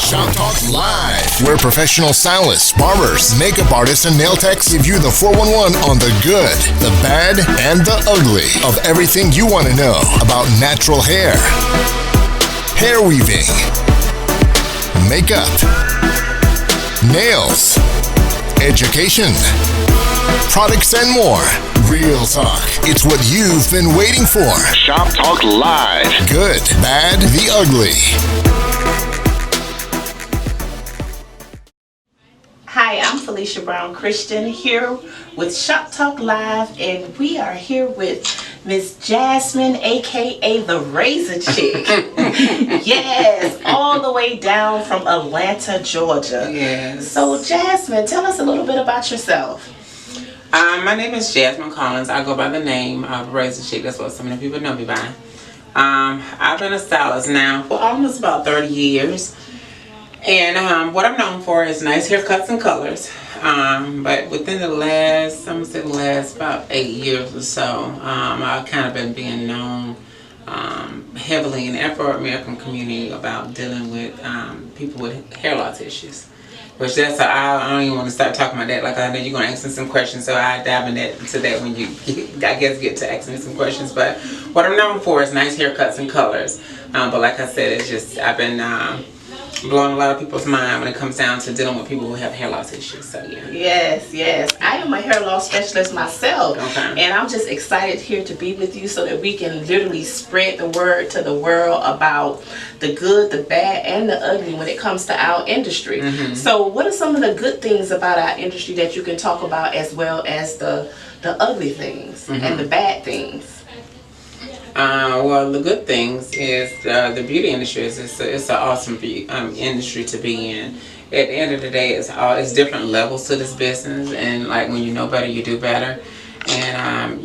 Shop Talk Live, where professional stylists, barbers, makeup artists, and nail techs give you the 411 on the good, the bad, and the ugly of everything you want to know about natural hair, hair weaving, makeup, nails, education, products, and more. Real talk. It's what you've been waiting for. Shop Talk Live. Good, bad, the ugly. Hi, I'm Felicia Brown Christian here with Shop Talk Live, and we are here with Miss Jasmine, aka the Razor Chick. Yes, all the way down from Atlanta, Georgia. Yes. So, Jasmine, tell us a little bit about yourself. My name is Jasmine Collins. I go by the name of Razor Chic. That's what so many people know me by. I've been a stylist now for almost about 30 years. And what I'm known for is nice haircuts and colors. But within the last, I'm going to say the last about 8 years or so, I've kind of been being known heavily in the Afro-American community about dealing with people with hair loss issues. Which that's I don't even want to start talking about that. Like I know you're gonna ask me some questions, so I dive into that when you get to asking me some questions. But what I'm known for is nice haircuts and colors. But like I said, it's just I've been blowing a lot of people's mind when it comes down to dealing with people who have hair loss issues. So yeah. Yes. I am a hair loss specialist myself. Okay. And I'm just excited here to be with you so that we can literally spread the word to the world about the good, the bad, and the ugly when it comes to our industry. Mm-hmm. So what are some of the good things about our industry that you can talk about, as well as the ugly things and the bad things? Well, the good things is the beauty industry it's an awesome industry to be in. At the end of the day, it's different levels to this business, and like when you know better, you do better. And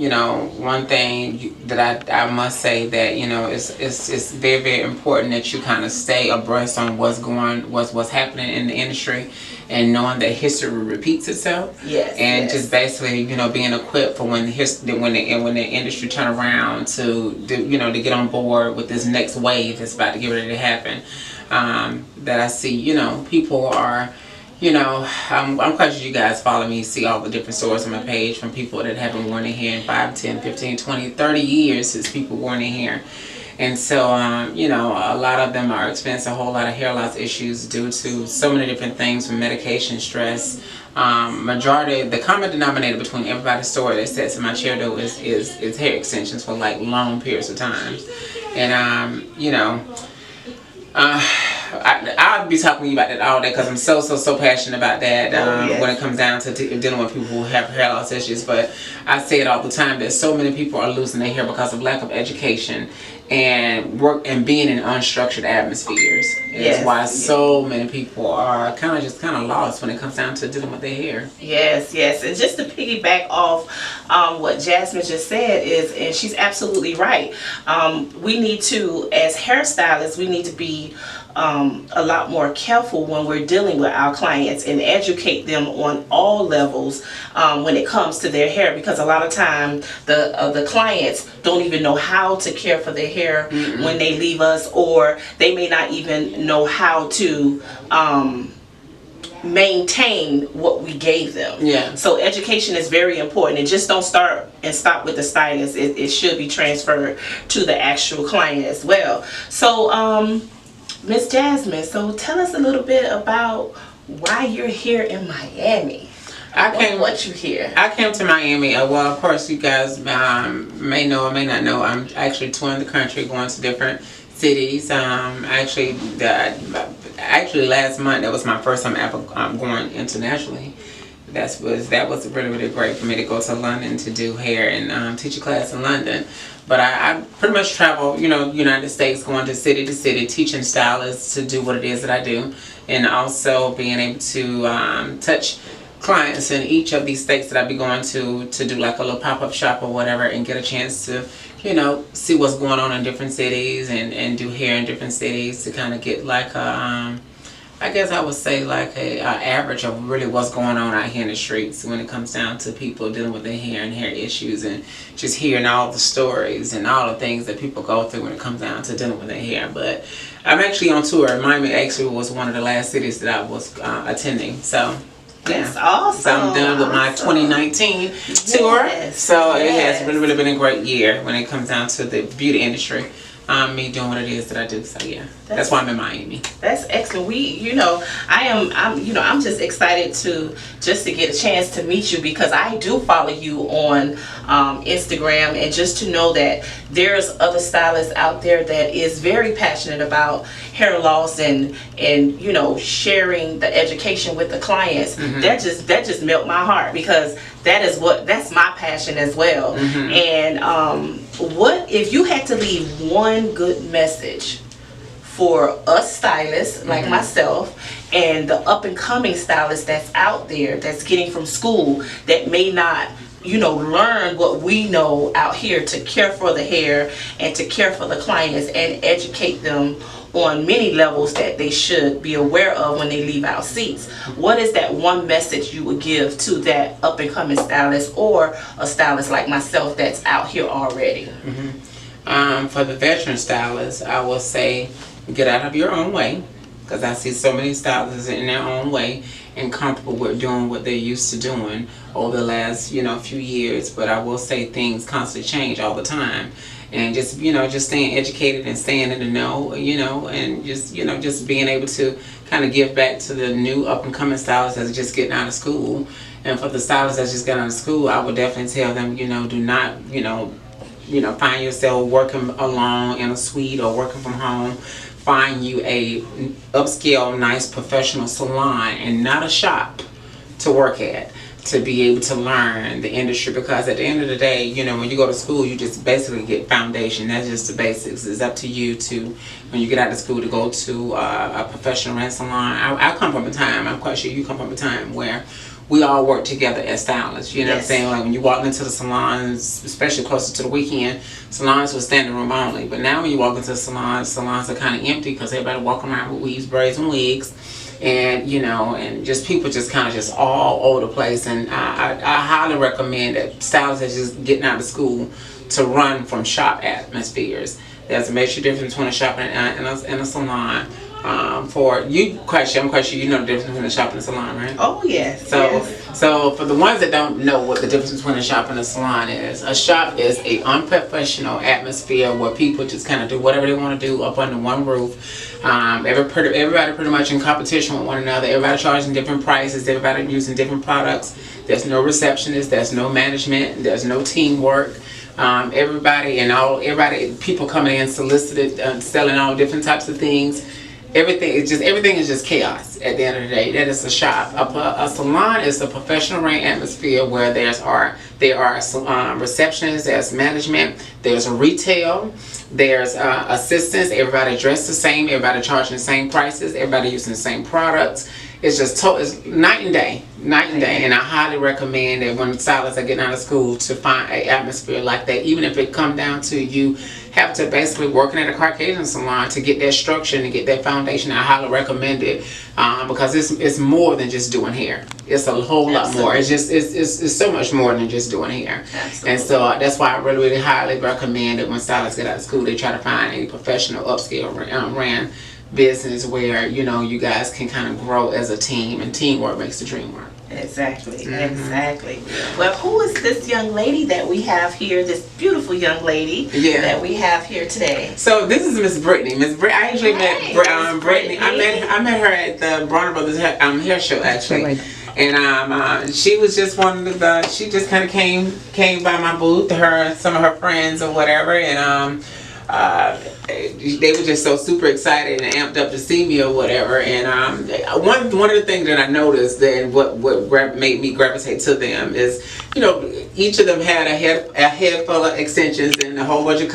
one thing that I must say that it's very, very important that you kind of stay abreast on what's happening in the industry, and knowing that history repeats itself. Yes. And just basically being equipped for when the industry turn around to get on board with this next wave that's about to get ready to happen. That I see people are. I'm quite sure you guys follow me, see all the different stories on my page from people that haven't worn their hair in 5, 10, 15, 20, 30 years since people worn their hair. And so, a lot of them are experiencing a whole lot of hair loss issues due to so many different things, from medication, stress. The common denominator between everybody's story that sits in my chair though is hair extensions for like long periods of time. And, I'll be talking to you about that all day because I'm so passionate about that when it comes down to dealing with people who have hair loss issues. But I say it all the time that so many people are losing their hair because of lack of education and work and being in unstructured atmospheres. It's why so many people are kind of lost when it comes down to dealing with their hair. Yes. And just to piggyback off what Jasmine just said and she's absolutely right. We need to, as hairstylists, we need to be a lot more careful when we're dealing with our clients and educate them on all levels when it comes to their hair, because a lot of time the clients don't even know how to care for their hair when they leave us, or they may not even know how to maintain what we gave them. Yeah. So education is very important, and just don't start and stop with the stylist. It should be transferred to the actual client as well. So Miss Jasmine, so tell us a little bit about why you're here in Miami. What you here? I came to Miami. Well, of course, you guys may know or may not know. I'm actually touring the country, going to different cities. Actually, last month that was my first time ever going internationally. That was really, really great for me to go to London to do hair and teach a class in London. But I pretty much travel, United States, going to city, teaching stylists to do what it is that I do, and also being able to touch clients in each of these states that I be going to do like a little pop-up shop or whatever, and get a chance to, see what's going on in different cities and do hair in different cities to kind of get like a I guess I would say like a average of really what's going on out here in the streets when it comes down to people dealing with their hair and hair issues, and just hearing all the stories and all the things that people go through when it comes down to dealing with their hair. But I'm actually on tour. Miami actually was one of the last cities that I was attending. So. That's awesome. So I'm done with my 2019 tour. So it has really, really been a great year when it comes down to the beauty industry. Me doing what it is that I do. So yeah, that's why I'm in Miami. That's excellent. I'm just excited to get a chance to meet you, because I do follow you on Instagram, and just to know that there's other stylists out there that is very passionate about hair loss and sharing the education with the clients. That just melt my heart, because that's my passion as well. And what if you had to leave one good message for us stylists like myself and the up and coming stylists that's out there, that's getting from school, that may not learn what we know out here to care for the hair and to care for the clients and educate them on many levels that they should be aware of when they leave our seats? What is that one message you would give to that up and coming stylist, or a stylist like myself that's out here already? For the veteran stylists, I will say, get out of your own way, because I see so many stylists in their own way and comfortable with doing what they're used to doing over the last few years. But I will say things constantly change all the time, and just staying educated and staying in the know, and just being able to kind of give back to the new up and coming stylists that's just getting out of school. And for the stylists that's just getting out of school, I would definitely tell them, do not find yourself working alone in a suite or working from home. Find you a upscale, nice professional salon and not a shop to work at, to be able to learn the industry. Because at the end of the day, when you go to school, you just basically get foundation. That's just the basics. It's up to you to, when you get out of school, to go to a professional rent salon. I come from a time, I'm quite sure you come from a time where we all work together as stylists. You know what I'm saying? Like when you walk into the salons, especially closer to the weekend, salons were standing room only. But now when you walk into the salons are kind of empty, because everybody walking around with weaves, braids, and wigs. And and just people just kind of just all over the place. And I highly recommend that stylists that's just getting out of school to run from shop atmospheres. There's a major difference between a shop and a salon. For you, I'm quite sure you know the difference between a shop and a salon, right? Oh yes. So for the ones that don't know what the difference between a shop and a salon is, a shop is a unprofessional atmosphere where people just kind of do whatever they want to do up under one roof. Everybody pretty much in competition with one another. Everybody charging different prices. Everybody using different products. There's no receptionist. There's no management. There's no teamwork. People coming in solicited, selling all different types of things. Everything is just chaos at the end of the day. That is a shop. A salon is a professional ran atmosphere where there are receptionists, there's management, there's a retail, there's assistants. Everybody dressed the same, everybody charging the same prices, everybody using the same products. It's just it's night and day. And I highly recommend that when stylists are getting out of school to find an atmosphere like that, even if it come down to you have to basically working at a Caucasian salon to get that structure and to get that foundation. I highly recommend it because it's more than just doing hair. It's a whole lot more. It's so much more than just doing hair. Absolutely. And so that's why I really highly recommend that when stylists get out of school, they try to find a professional upscale ran business where you guys can kind of grow as a team, and teamwork makes the dream work. Exactly. Well, who is this young lady that we have here, this beautiful young lady that we have here today? So this is Miss Brittany. I actually met Brittany. I met her at the Bronner Brothers hair show, actually. And she was just one of the, she just kind of came by my booth, some of her friends or whatever, and they were just so super excited and amped up to see me or whatever. And one of the things that I noticed, and what made me gravitate to them is, each of them had a head full of extensions and a whole bunch of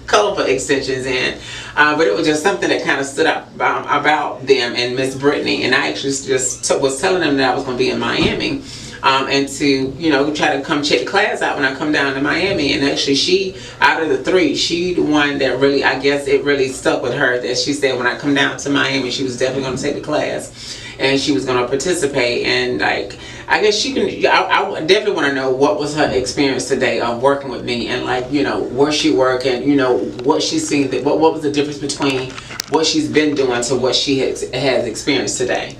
colorful extensions in. But it was just something that kind of stood out about them and Miss Brittany. And I actually just was telling them that I was going to be in Miami and to, you know, try to come check the class out when I come down to Miami. And actually, she, out of the three, she the one that really, I guess it really stuck with her, that she said when I come down to Miami, she was definitely going to take the class and she was going to participate. And like, I guess she can, I definitely want to know what was her experience today of working with me, and like, you know, where she worked, and you know, what she's seen, what was the difference between what she's been doing to what she has experienced today.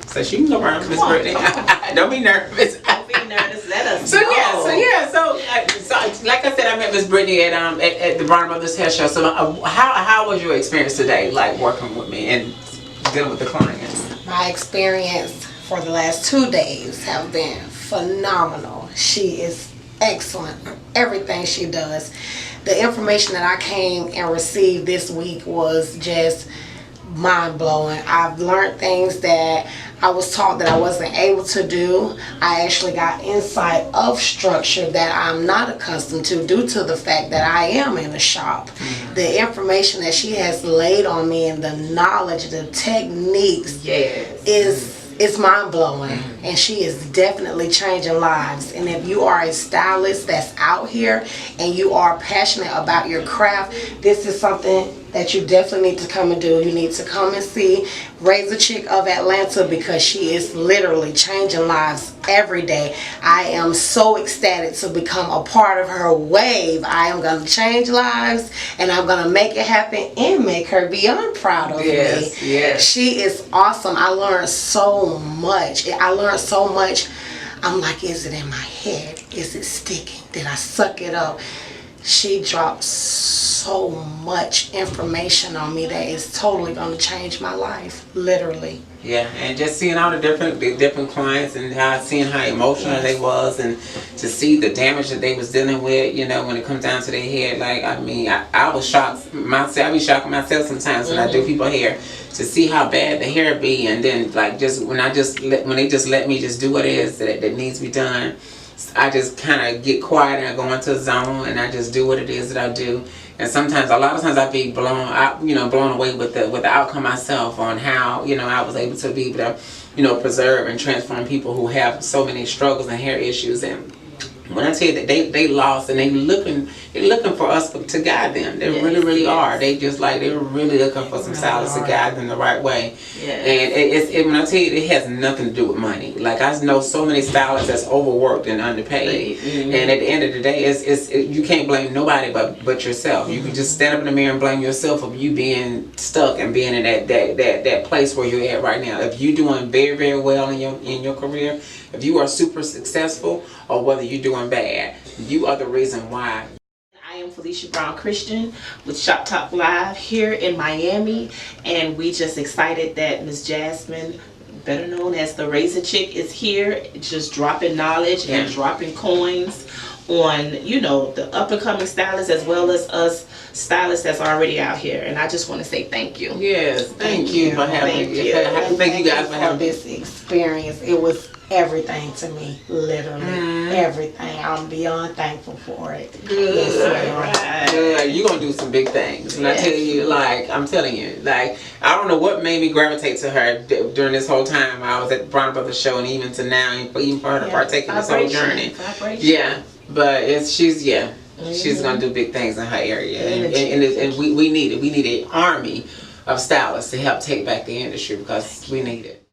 So she can go around, Miss Brittany. Don't be nervous. Don't be nervous. Let us So know. so like I said, I met Miss Brittany at the Brown Brothers Hair Show. So how was your experience today, like working with me and dealing with the clients? My experience for the last 2 days have been phenomenal. She is excellent. Everything she does. The information that I came and received this week was just mind-blowing. I've learned things that I was taught that I wasn't able to do. I actually got insight of structure that I'm not accustomed to due to the fact that I am in a shop. The information that she has laid on me and the knowledge, the techniques is mind-blowing, and she is definitely changing lives. And if you are a stylist that's out here and you are passionate about your craft, this is something that you definitely need to come and do. You need to come and see Razor Chic of Atlanta, because she is literally changing lives every day. I am so ecstatic to become a part of her wave. I am going to change lives, and I'm going to make it happen and make her beyond proud of me. Yes. She is awesome. I learned so much. I'm like, is it in my head? Is it sticking? Did I suck it up? She dropped so much information on me that is totally going to change my life, literally. Yeah, and just seeing all the different clients and seeing how emotional they was, and to see the damage that they was dealing with, you know, when it comes down to their head. Like, I mean, I was shocked myself. I be shocking myself sometimes when I do people hair, to see how bad the hair be, and then like when they just let me just do what it is that needs to be done. I just kind of get quiet and I go into a zone and I just do what it is that I do. And sometimes, a lot of times, I be blown away with the outcome myself, on how, you know, I was able to be able to, you know, preserve and transform people who have so many struggles and hair issues. And when I tell you that they lost, and they're looking for us to guide them. They really are. They just like, they're really looking for some stylists to guide them the right way. And when I tell you, it has nothing to do with money. Like, I know so many stylists that's overworked and underpaid. And at the end of the day, you can't blame nobody but yourself. You can just stand up in the mirror and blame yourself for you being stuck and being in that place where you're at right now. If you're doing very, very well in your career, if you are super successful, or whether you're doing bad, you are the reason why. I am Felicia Brown Christian with Shop Talk Live here in Miami, and we just excited that Miss Jasmine, better known as the Razor Chick, is here, just dropping knowledge and dropping coins on, you know, the up and coming stylists as well as us stylists that's already out here. And I just want to say thank you. Yes, thank you for having me. Thank you guys for having this experience. It was everything to me, literally everything. I'm beyond thankful for it. Good. You're gonna do some big things. And I tell you, like, I'm telling you, like, I don't know what made me gravitate to her during this whole time I was at the Brown Brothers show, and even to now, even for her to partake in this whole journey. Yeah, but she's gonna do big things in her area, and we need it. We need an army of stylists to help take back the industry, because we need it.